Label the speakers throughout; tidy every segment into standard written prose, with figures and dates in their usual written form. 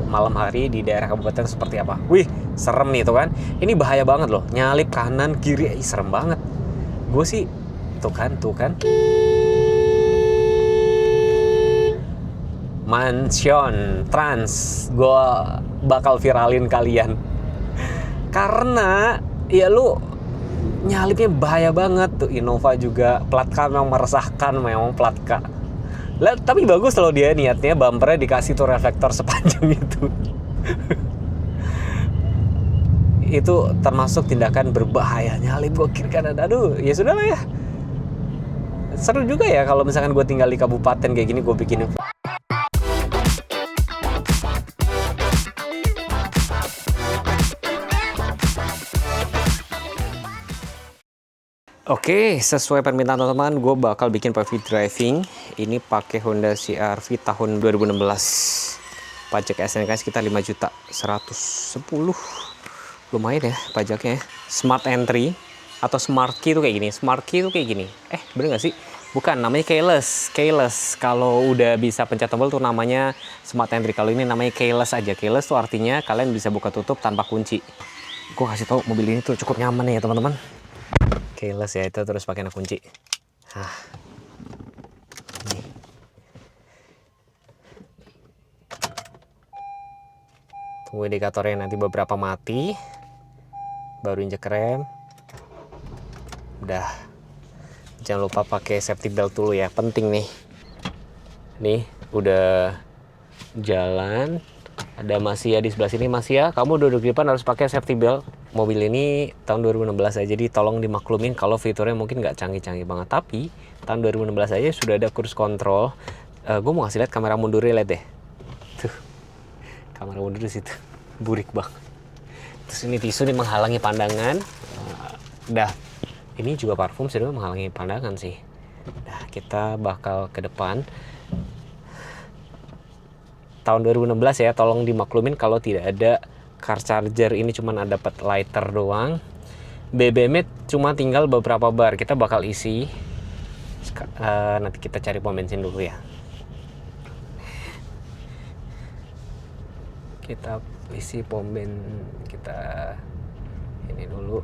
Speaker 1: malam hari di daerah kabupaten seperti apa. Wih, serem nih tuh kan. Ini bahaya banget loh. Nyalip kanan kiri, serem banget. Gue sih tuh kan. Mansion Trans. Gue bakal viralin kalian. Karena ya lu nyalipnya bahaya banget tuh. Innova juga plat K memang meresahkan, memang plat K. Lah, tapi bagus loh dia niatnya, bumpernya dikasih tuh reflektor sepanjang itu. Itu termasuk tindakan berbahaya, nyalip gue kiri kanan. Aduh, ya sudah lah ya. Seru juga ya kalau misalkan gue tinggal di kabupaten kayak gini, gue bikin. Oke, sesuai permintaan teman-teman, gue bakal bikin PV driving. Ini pakai Honda CR-V tahun 2016. Pajak SNK sekitar 5 juta 110. Lumayan ya pajaknya. Smart Entry atau Smart Key itu kayak gini. Smart Key itu kayak gini. Bener nggak sih? Bukan, namanya keyless. Keyless. Kalau udah bisa pencet tombol tuh namanya Smart Entry. Kalau ini namanya keyless aja. Keyless tuh artinya kalian bisa buka tutup tanpa kunci. Gue kasih tahu mobil ini tuh cukup nyaman ya teman-teman. Keyless ya, itu terus pakai kunci. Nih. Tunggu indikatornya nanti beberapa mati, baru injek rem. Udah. Jangan lupa pakai safety belt dulu ya, penting nih. Nih, udah jalan. Ada Masia di sebelah sini. Masia, kamu duduk di depan harus pakai safety belt. Mobil ini tahun 2016 aja, jadi tolong dimaklumin kalau fiturnya mungkin nggak canggih-canggih banget. Tapi tahun 2016 aja sudah ada cruise control. Gue mau ngasih lihat kamera mundurnya, lihat deh. Tuh, kamera mundur di situ, burik banget. Terus ini tisu nih menghalangi pandangan. Udah, ini juga parfum sudah menghalangi pandangan sih. Nah, kita bakal ke depan. Tahun 2016 ya, tolong dimaklumin kalau tidak ada car charger, ini cuma ada dapat lighter doang. BBM cuma tinggal beberapa bar, kita bakal isi. Nanti kita cari pom bensin dulu ya. Kita isi pom bensin, kita ini dulu.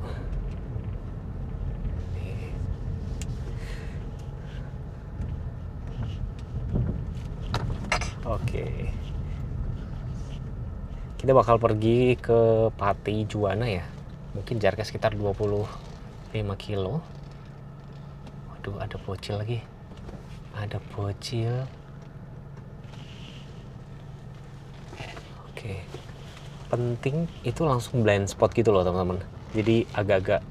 Speaker 1: Oke. Kita bakal pergi ke Pati Juwana ya. Mungkin jaraknya sekitar 25 kilo. Waduh, ada bocil lagi. Ada bocil. Oke. Penting itu langsung blind spot gitu loh teman-teman. Jadi agak-agak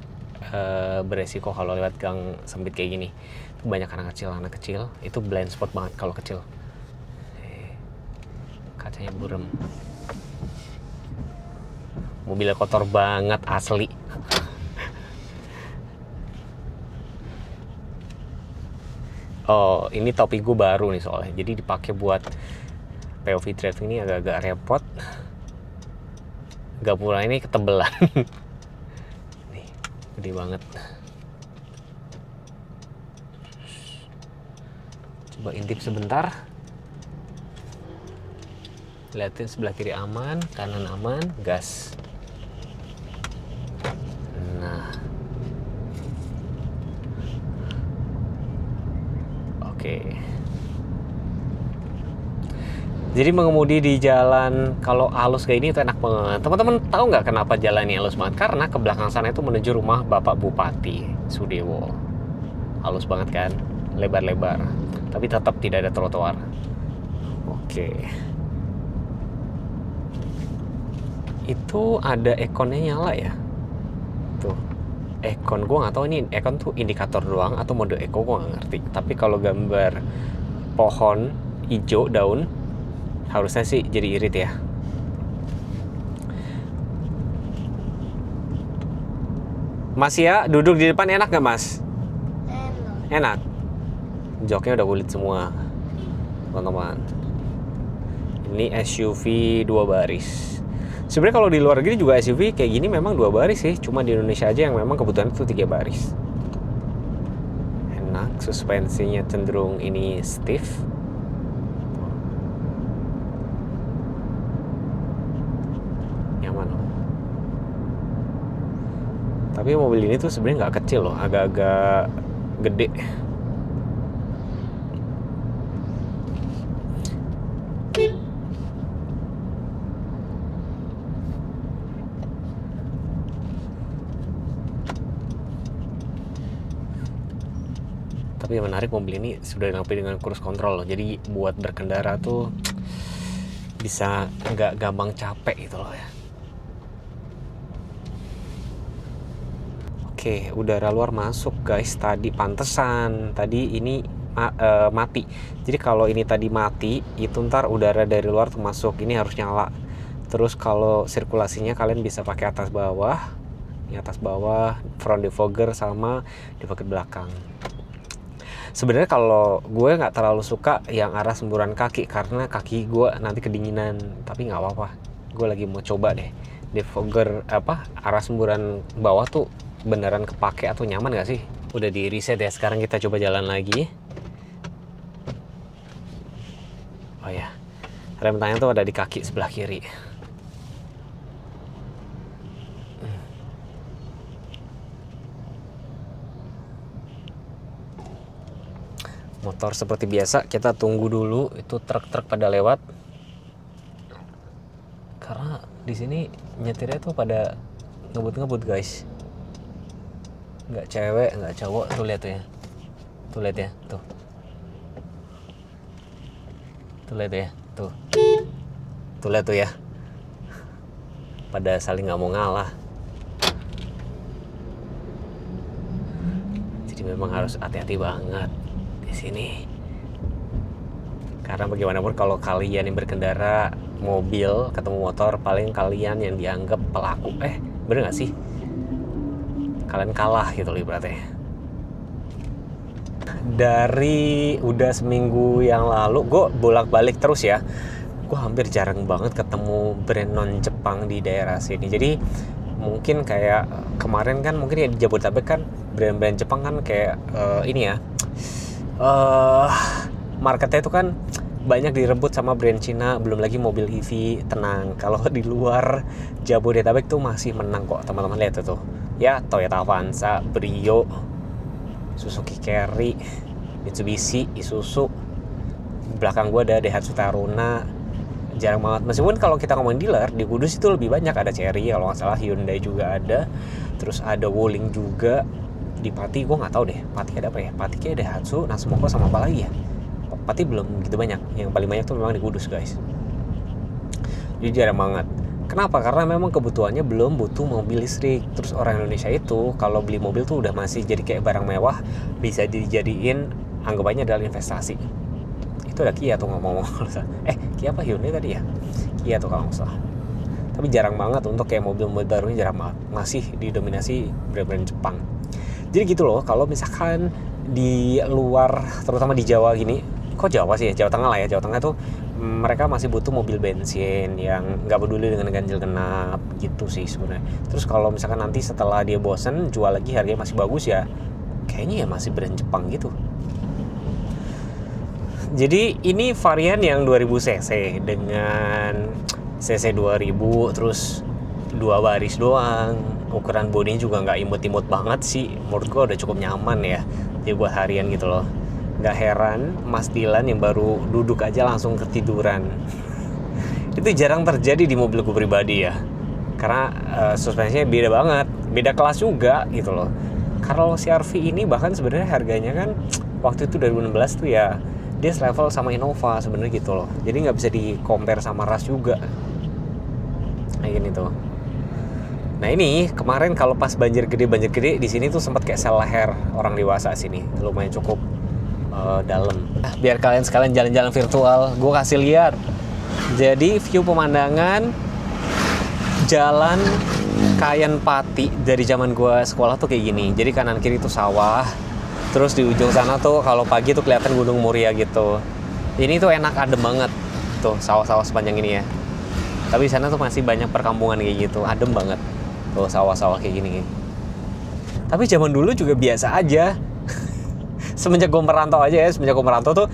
Speaker 1: beresiko kalau lewat gang sempit kayak gini. Itu banyak anak kecil. Itu blind spot banget kalau kecil. Kacanya burem. Mobilnya kotor banget asli. Oh, ini topi gue baru nih soalnya. Jadi dipakai buat POV driving ini agak-agak repot. Gapura ini ketebelan. Nih, gede banget. Coba intip sebentar. Lihatin sebelah kiri aman, kanan aman, gas. Nah, oke. Jadi mengemudi di jalan kalau halus kayak ini itu enak banget. Teman-teman tahu nggak kenapa jalan ini halus banget? Karena ke belakang sana itu menuju rumah Bapak Bupati Sudewo. Halus banget kan, lebar-lebar. Tapi tetap tidak ada trotoar. Oke. Itu ada ekonnya nyala ya. Tuh, ekon gue nggak tahu ini ekon tuh indikator doang atau mode eco, gue nggak ngerti. Tapi kalau gambar pohon hijau daun harusnya sih jadi irit ya. Mas ya, duduk di depan enak nggak mas? Enak. Joknya udah kulit semua teman-teman. Ini SUV 2 baris. Sebenarnya kalau di luar negeri juga SUV kayak gini memang 2 baris sih. Cuma di Indonesia aja yang memang kebutuhan itu 3 baris. Enak, suspensinya cenderung ini stiff. Tapi mobil ini tuh sebenarnya nggak kecil loh, agak-agak gede. Tapi yang menarik, mobil ini sudah dilengkapi dengan cruise control loh. Jadi buat berkendara tuh bisa nggak gampang capek gitu loh ya. Oke, udara luar masuk guys. Tadi pantesan tadi ini mati. Jadi kalau ini tadi mati, itu ntar udara dari luar tuh masuk. Ini harus nyala. Terus kalau sirkulasinya kalian bisa pakai atas bawah. Ini atas bawah, front defogger sama defogger belakang. Sebenarnya kalau gue nggak terlalu suka yang arah semburan kaki karena kaki gue nanti kedinginan. Tapi nggak apa-apa. Gue lagi mau coba deh defogger arah semburan bawah tuh beneran kepake atau nyaman gak sih? Udah di reset ya, sekarang kita coba jalan lagi. Oh ya, rem tangan tuh ada di kaki sebelah kiri. Motor seperti biasa, kita tunggu dulu itu truk-truk pada lewat. Karena di sini nyetirnya tuh pada ngebut-ngebut guys. Nggak cewek, nggak cowok. Tuh lihat tuh ya. Tuh lihat ya, tuh. Tuh lihat ya, tuh. Tuh lihat tuh ya. Pada saling nggak mau ngalah. Jadi memang harus hati-hati banget di sini. Karena bagaimanapun kalau kalian yang berkendara mobil ketemu motor, paling kalian yang dianggap pelaku. Bener nggak sih? Kalian kalah gitu loh ibaratnya. Dari udah seminggu yang lalu gue bolak-balik terus ya. Gue hampir jarang banget ketemu brand non Jepang di daerah sini. Jadi mungkin kayak kemarin kan mungkin ya di Jabodetabek kan brand-brand Jepang kan kayak ini ya. Marketnya itu kan banyak direbut sama brand Cina, belum lagi mobil EV. Tenang, kalau di luar Jabodetabek tuh masih menang kok teman-teman. Lihat tuh ya, Toyota Avanza, Brio, Suzuki Carry, Mitsubishi, Isuzu. Belakang gue ada Daihatsu Taruna. Jarang banget, meskipun kalau kita ngomongin dealer di Kudus itu lebih banyak. Ada Chery kalau nggak salah, Hyundai juga ada, terus ada Wuling juga. Di Pati gue nggak tahu deh, Pati ada apa ya? Pati kayak Daihatsu, Nasmoko sama apa lagi ya? Pati belum gitu banyak. Yang paling banyak tuh memang di Kudus guys. Jadi jarang banget. Kenapa? Karena memang kebutuhannya belum butuh mobil listrik. Terus orang Indonesia itu kalau beli mobil tuh udah masih jadi kayak barang mewah, bisa dijadiin anggapannya adalah investasi. Itu ada Kia tuh ngomong. Kia apa Hyundai tadi ya? Kia tuh kalau nggak salah. Tapi jarang banget untuk kayak mobil-mobil barunya, jarang banget. Masih didominasi brand-brand Jepang. Jadi gitu loh, kalau misalkan di luar, terutama di Jawa gini, kok Jawa sih ya, Jawa Tengah lah ya, Jawa Tengah tuh mereka masih butuh mobil bensin yang nggak peduli dengan ganjil genap gitu sih sebenarnya. Terus kalau misalkan nanti setelah dia bosen jual lagi harganya masih bagus ya, kayaknya ya masih brand Jepang gitu. Jadi ini varian yang 2000 cc dengan cc 2000, terus 2 baris doang. Ukuran bodinya juga nggak imut-imut banget sih, menurut gue udah cukup nyaman ya, jadi buat harian gitu loh. Nggak heran Mas Dilan yang baru duduk aja langsung ketiduran. Itu jarang terjadi di mobil gue pribadi ya, karena suspensinya beda banget, beda kelas juga gitu loh. Kalau CR-V ini bahkan sebenarnya harganya kan waktu itu 2016 tuh ya, dia selevel sama Innova sebenarnya gitu loh. Jadi nggak bisa di compare sama Rush juga kayak gini tuh. Nah ini kemarin kalau pas banjir gede di sini tuh sempat kayak sel leher orang dewasa sini, lumayan cukup dalam. Biar kalian sekalian jalan-jalan virtual, gue kasih lihat. Jadi view pemandangan jalan Kayan Pati dari zaman gue sekolah tuh kayak gini. Jadi kanan kiri tuh sawah, terus di ujung sana tuh kalau pagi tuh kelihatan Gunung Muria gitu. Ini tuh enak, adem banget tuh sawah-sawah sepanjang ini ya. Tapi di sana tuh masih banyak perkampungan kayak gitu, adem banget. Tuh sawah-sawah kayak gini. Tapi zaman dulu juga biasa aja. Semenjak gue merantau aja ya, semenjak gue merantau tuh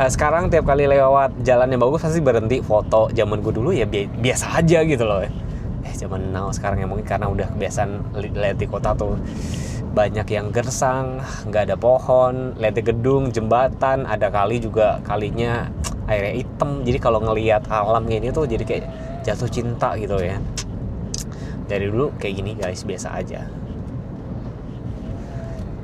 Speaker 1: sekarang tiap kali lewat jalan yang bagus pasti berhenti foto. Zaman gue dulu ya biasa aja gitu loh. zaman now sekarang ya, mungkin karena udah kebiasaan lihat di kota tuh banyak yang gersang, nggak ada pohon, lihat di gedung, jembatan, ada kali juga, kalinya airnya hitam, jadi kalau ngelihat alam gini tuh jadi kayak jatuh cinta gitu ya. Dari dulu kayak gini guys, biasa aja.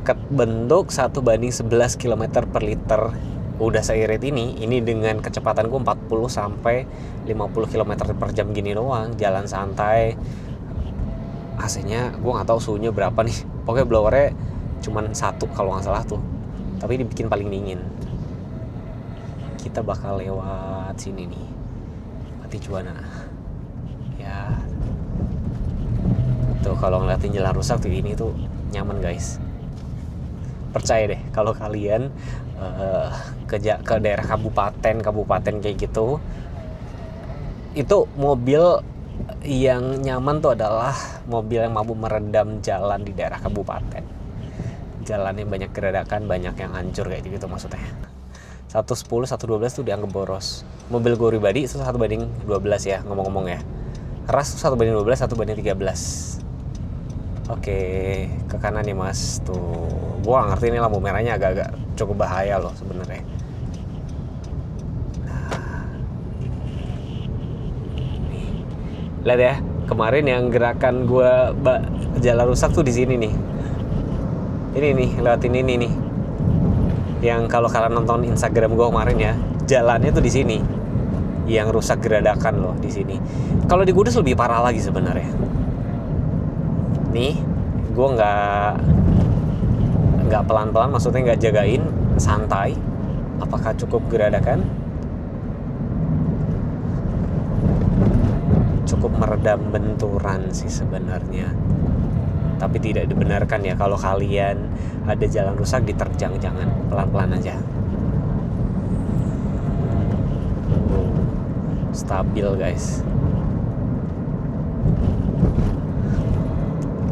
Speaker 1: Bentuk 1:11 km per liter udah seirit ini dengan kecepatan gue 40 sampai 50 km per jam gini doang, jalan santai. AC-nya gue nggak tahu suhunya berapa nih, pokoknya blowernya cuman 1 kalau nggak salah tuh, tapi dibikin paling dingin. Kita bakal lewat sini nih, Pati Juwana ya. Tuh kalau ngeliatin jalan rusak tuh, ini tuh nyaman guys. Percaya deh kalau kalian ke daerah kabupaten kayak gitu, itu mobil yang nyaman tuh adalah mobil yang mampu meredam jalan di daerah kabupaten. Jalannya banyak geradakan, banyak yang hancur kayak gitu maksudnya. 110, 112 tuh dianggap boros. Mobil gue pribadi itu 1:12 ya, ngomong-ngomong ya. Ras 1:12, 1:13. Oke, ke kanan nih mas. Tuh, gua ngerti nih lampu merahnya agak-agak cukup bahaya loh sebenarnya. Lihat ya, kemarin yang gerakan gua jalan rusak tuh di sini nih. Ini nih, lewatin ini nih. Yang kalau kalian nonton Instagram gua kemarin ya, jalannya tuh di sini. Yang rusak geradakan loh di sini. Kalau di Kudus lebih parah lagi sebenarnya. Nih, gue nggak pelan-pelan, maksudnya nggak jagain, santai. Apakah cukup geradakan? Cukup meredam benturan sih sebenarnya. Tapi tidak dibenarkan ya kalau kalian ada jalan rusak diterjang, jangan, pelan-pelan aja. Stabil guys.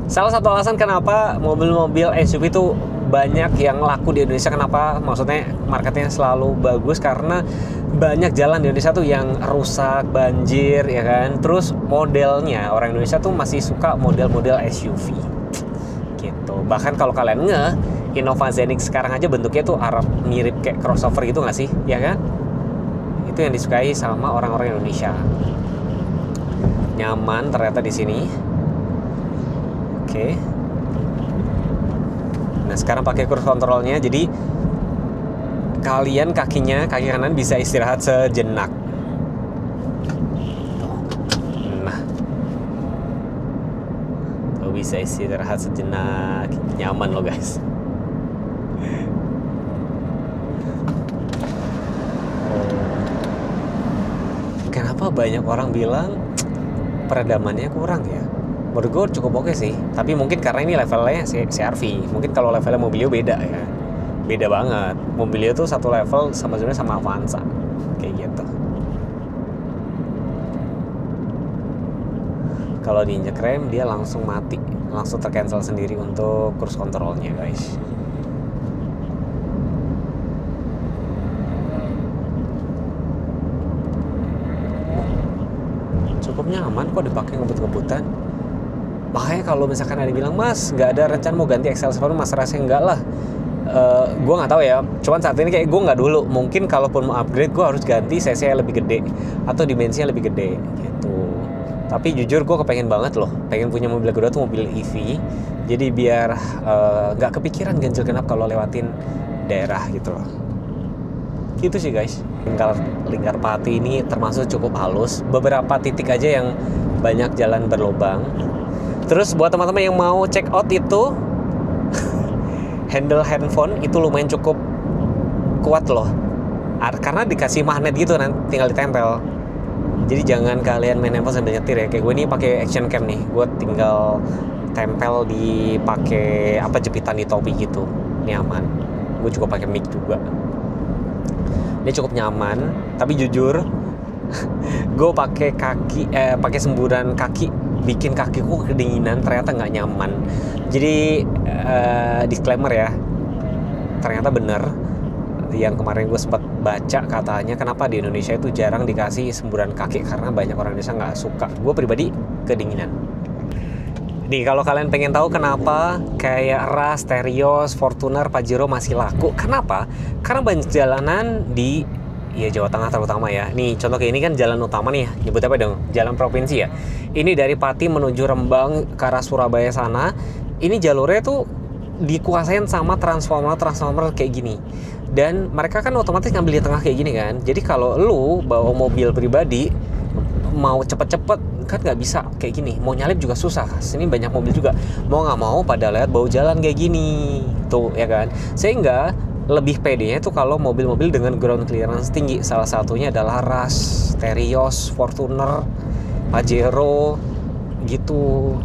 Speaker 1: Salah satu alasan kenapa mobil-mobil SUV itu banyak yang laku di Indonesia, kenapa maksudnya marketnya selalu bagus, karena banyak jalan di Indonesia tuh yang rusak, banjir ya kan. Terus modelnya orang Indonesia tuh masih suka model-model SUV gitu. Bahkan kalau kalian Innova Zenix sekarang aja bentuknya tuh mirip kayak crossover gitu nggak sih, ya kan? Itu yang disukai sama orang-orang Indonesia. Nyaman ternyata di sini. Oke. Nah sekarang pakai cruise controlnya, jadi kalian kaki kanan bisa istirahat sejenak. Nah, tuh bisa istirahat sejenak, nyaman loh guys. Kenapa banyak orang bilang peredamannya kurang ya? Menurut gue cukup oke sih, tapi mungkin karena ini levelnya CR-V. Mungkin kalau levelnya Mobilio beda ya, beda banget. Mobilio tuh satu level sebenarnya sama Avanza kayak gitu. Kalau diinjek rem dia langsung mati, langsung tercancel sendiri untuk cruise controlnya guys. Cukup nyaman kok dipakai ngebut-ngebutan. Makanya kalau misalkan ada yang bilang, mas nggak ada rencana mau ganti XL7, mas rasanya enggak lah. Gue nggak tahu ya, cuman saat ini kayak gue nggak dulu. Mungkin kalaupun mau upgrade gue harus ganti cc lebih gede atau dimensinya lebih gede gitu. Tapi jujur gue kepengen banget loh, pengen punya mobil kedua tuh mobil EV. Jadi biar nggak kepikiran ganjil genap kalau lewatin daerah gitu loh. Gitu sih guys. Lingkar Pati ini termasuk cukup halus. Beberapa titik aja yang banyak jalan berlubang. Terus buat teman-teman yang mau check out itu handle handphone itu lumayan cukup kuat loh, karena dikasih magnet gitu, nanti tinggal ditempel. Jadi jangan kalian main handphone sambil nyetir ya. Kayak gue ini pakai action cam nih, gue tinggal tempel di pakai jepitan di topi gitu, ini aman. Gue juga pakai mic juga, ini cukup nyaman. Tapi jujur gue pakai pakai semburan kaki, bikin kakiku kedinginan, ternyata nggak nyaman. Jadi disclaimer ya, ternyata bener yang kemarin gue sempat baca katanya kenapa di Indonesia itu jarang dikasih semburan kaki karena banyak orang Indonesia nggak suka. Gue pribadi kedinginan. Nih kalau kalian pengen tahu kenapa kayak Ras, Terios, Fortuner, Pajero masih laku, kenapa? Karena banyak jalanan di Jawa Tengah terutama ya. Nih contoh kayak ini kan jalan utama nih, nyebut apa dong? Jalan provinsi ya. Ini dari Pati menuju Rembang ke arah Surabaya sana. Ini jalurnya tuh dikuasain sama transformer kayak gini. Dan mereka kan otomatis ngambil di tengah kayak gini kan. Jadi kalau lu bawa mobil pribadi mau cepet-cepet kan nggak bisa kayak gini, mau nyalip juga susah. Sini banyak mobil juga, mau nggak mau pada lihat bau jalan kayak gini tuh ya kan. Sehingga lebih pedenya tuh kalau mobil-mobil dengan ground clearance tinggi. Salah satunya adalah Ras, Terios, Fortuner, Pajero gitu.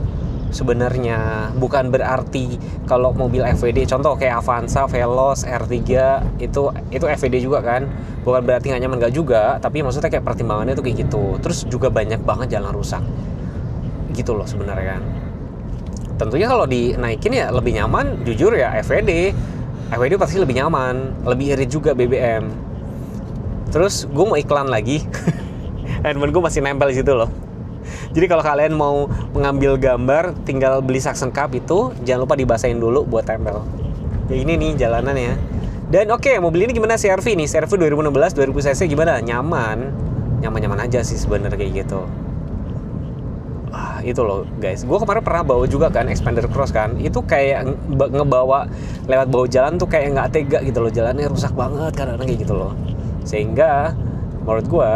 Speaker 1: Sebenarnya bukan berarti kalau mobil FWD, contoh kayak Avanza, Veloz, R3 itu FWD juga kan, bukan berarti nggak nyaman, nggak juga, tapi maksudnya kayak pertimbangannya tuh kayak gitu. Terus juga banyak banget jalan rusak gitu loh sebenarnya kan. Tentunya kalau dinaikin ya lebih nyaman, jujur ya FWD pasti lebih nyaman, lebih irit juga BBM. Terus gue mau iklan lagi, handphone gue masih nempel di situ loh. Jadi kalau kalian mau mengambil gambar, tinggal beli suction cup itu, jangan lupa dibasahin dulu buat tempel. Ya ini nih jalanannya. Dan oke, mobil ini gimana CR-V nih? CR-V 2016 2000 cc gimana? Nyaman aja sih sebenarnya kayak gitu. Itu loh guys, gue kemarin pernah bawa juga kan Xpander Cross kan, itu kayak ngebawa lewat bawah jalan tuh kayak nggak tega gitu loh, jalannya rusak banget kadang-kadang kayak gitu loh. Sehingga menurut gue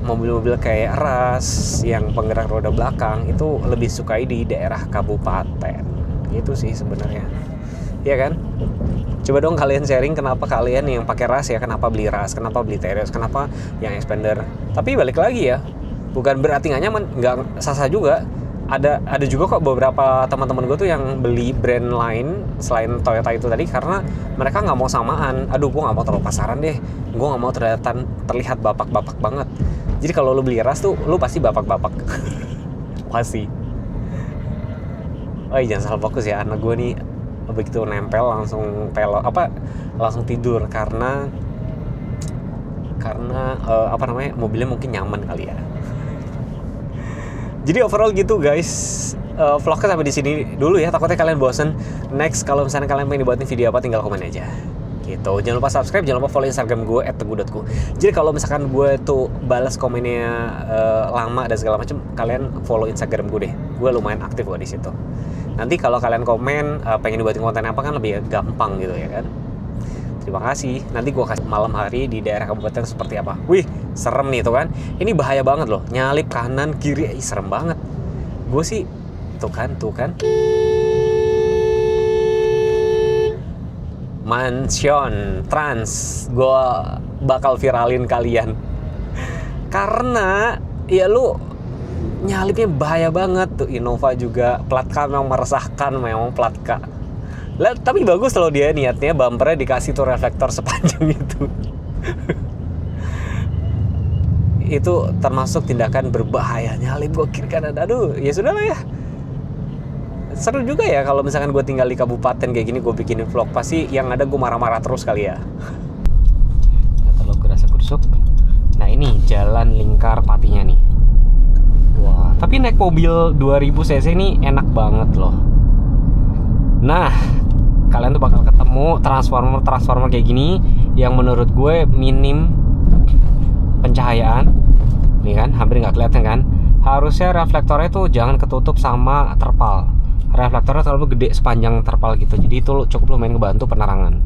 Speaker 1: mobil-mobil kayak Ras yang penggerak roda belakang itu lebih sukai di daerah kabupaten gitu sih sebenarnya, ya kan? Coba dong kalian sharing kenapa kalian yang pakai Ras ya, kenapa beli Ras, kenapa beli Terios, kenapa yang Xpander. Tapi balik lagi ya, bukan berarti nggak nyaman, nggak sah-sah juga. Ada juga kok beberapa teman-teman gue tuh yang beli brand lain selain Toyota itu tadi karena mereka nggak mau samaan. Aduh, gue nggak mau terlalu pasaran deh, gue nggak mau terlihat bapak-bapak banget. Jadi kalau lu beli Ras tuh lu pasti bapak-bapak. Pasti. Oh iya, jangan salah fokus ya, anak gue nih begitu nempel langsung langsung tidur karena mobilnya mungkin nyaman kali ya. Jadi overall gitu guys, vlognya sampai di sini dulu ya, takutnya kalian bosen. Next kalau misalnya kalian pengen dibuatin video apa, tinggal komen aja gitu. Jangan lupa subscribe, jangan lupa follow Instagram gue @teguh.ku. Jadi kalau misalkan gue tuh balas komennya lama dan segala macam, kalian follow Instagram gue deh. Gue lumayan aktif kok di situ. Nanti kalau kalian komen pengen dibuatin konten apa kan lebih gampang gitu ya kan. Terima kasih. Nanti gue kasih malam hari di daerah kabupaten seperti apa. Wih, serem nih tuh kan. Ini bahaya banget loh. Nyalip kanan kiri, serem banget. Gue sih tuh kan. Mansion Trans. Gue bakal viralin kalian. Karena ya lu nyalipnya bahaya banget tuh. Innova juga plat K memang meresahkan, memang plat K. Tapi bagus loh dia niatnya, bumpernya dikasih tuh reflektor sepanjang itu. Itu termasuk tindakan berbahaya, nyalip gue kiri kanan. Aduh, ya sudah lah ya. Seru juga ya kalau misalkan gue tinggal di kabupaten kayak gini, gue bikinin vlog, pasti yang ada gue marah-marah terus kali ya. Kalau gerasa gerusuk. Nah ini jalan lingkar Patinya nih. Wah, tapi naik mobil 2000 cc ini enak banget loh. Nah, kalian tuh bakal ketemu transformer kayak gini yang menurut gue minim pencahayaan. Nih kan, hampir nggak kelihatan kan. Harusnya reflektornya tuh jangan ketutup sama terpal. Reflektornya terlalu gede sepanjang terpal gitu. Jadi itu cukup lumayan ngebantu penerangan.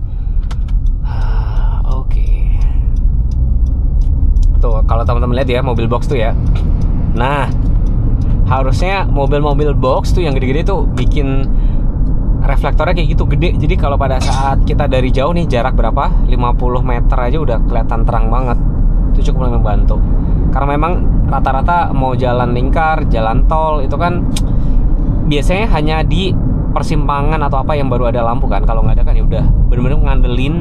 Speaker 1: Oke. Tuh, kalau teman-teman lihat ya mobil box tuh ya. Nah, harusnya mobil-mobil box tuh yang gede-gede tuh bikin reflektornya kayak gitu gede. Jadi kalau pada saat kita dari jauh nih, jarak berapa? 50 meter aja udah kelihatan terang banget. Itu cukup membantu. Karena memang rata-rata mau jalan lingkar, jalan tol itu kan biasanya hanya di persimpangan atau apa yang baru ada lampu kan. Kalau nggak ada kan ya udah bener-bener ngandelin